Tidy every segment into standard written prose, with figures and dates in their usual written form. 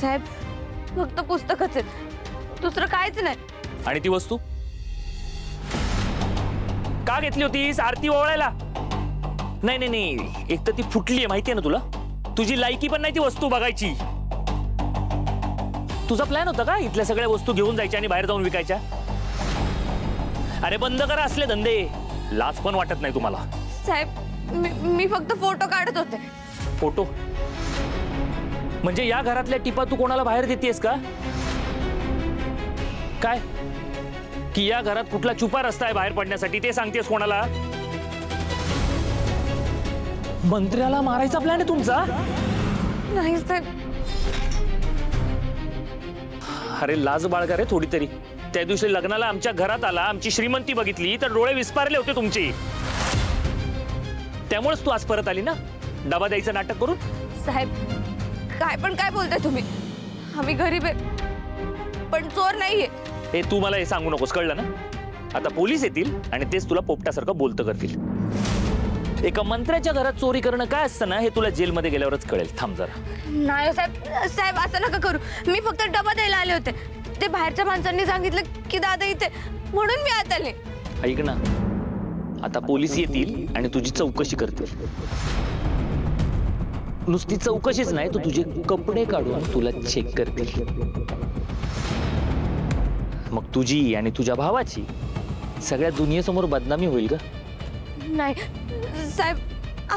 साहेब फक्त पुस्तकच आहे, दुसरं काहीच नाही. आणि ती वस्तू का घेतली होतीस? आरती ओवाळायला? नाही नाही नाही, एक तर ती फुटली आहे माहितीये ना तुला. तुझी लायकी पण नाही ती वस्तू बघायची. तुझा प्लॅन होता का इथल्या सगळ्या वस्तू घेऊन जायच्या आणि बाहेर जाऊन विकायच्या? अरे बंद करा असले धंदे, लाज पण वाटत नाही तुम्हाला? साहेब मी फक्त फोटो काढत होते. फोटो म्हणजे या घरातल्या टिपा तू कोणाला बाहेर देतेस का? काय की या घरात कुठला छुपा रस्ता आहे बाहेर पडण्यासाठी ते सांगतेस कोणाला? मंत्र्याला मारायचा प्लॅन आहे तुमचा? नाही साहेब. अरे लाज बाळगा रे थोडी तरी. त्या दिवशी लग्नाला आमच्या घरात आला, आमची श्रीमंती बघितली तर डोळे विस्पारले होते तुमचे. त्यामुळेच तू आज परत आली ना डबा द्यायचं नाटक करून? साहेब काय बोलताय तुम्ही? आम्ही गरीब आहे पण चोर नाहीये. हे तू मला हे सांगू नकोस, कळलं ना? आता पोलीस येतील आणि तेच तुला पोपटासारखं बोलतं करतील. एका मंत्र्याच्या घरात चोरी करणं काय असतं ना हे तुला जेलमध्ये गेल्यावरच कळेल. थांब जरा. नाही साहेब असं नका करू. मी फक्त डबा द्यायला आले होते. ते बाहेरच्या माणसांनी सांगितलं की दादा इथे, म्हणून मी आत आले. ऐक ना, आता पोलीस येतील आणि तुझी चौकशी करतील. नुसती चौकशीच नाही, तू तुझे कपडे काढून तुला चेक करतील. मग तुझी आणि तुझ्या भावाची सगळ्या दुनियेसमोर बदनामी होईल का? नाही साहेब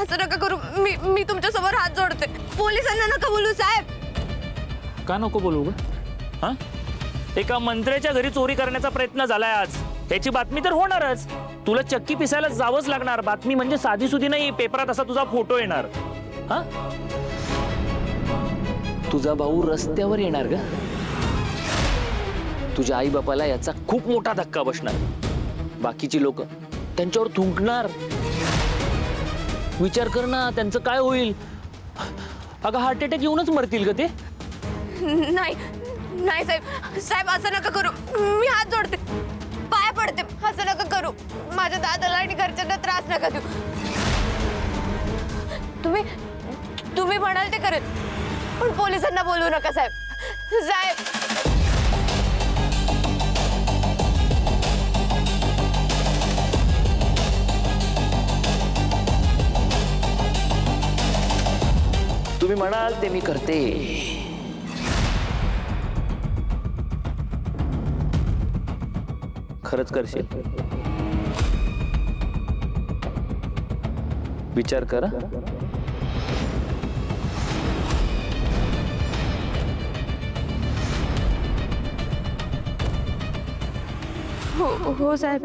असं नका करू. मी तुमच्या समोर हात जोडते. पोलिसांना नका बोलू साहेब. का नको बोलू ग? हा, एका मंत्र्याच्या घरी चोरी करण्याचा प्रयत्न झालाय आज, याची बातमी तर होणारच. तुला चक्की पिसायला जावंच लागणार. बातमी म्हणजे साधी सुधी नाही, पेपरात असा तुझा फोटो येणार. हा, तुझा भाऊ रस्त्यावर येणार ग. तुझ्या आई बापाला याचा खूप मोठा धक्का बसणार. बाकीची लोक त्यांच्यावर थुंकणार. विचार कर ना त्यांचं काय होईल. अगं हार्ट अटॅक येऊनच मरतील ग ते. नाही साहेब असं नका करू. मी हात जोडते, पाय पडते. असं नका करू. माझ्या दादाला आणि घरच्यांना त्रास नका देऊ. तुम्ही म्हणाल ते करेल पण पोलिसांना बोलवू नका साहेब. तुम्ही म्हणाल ते मी करते. खरंच करशील? विचार करा. हो साहेब.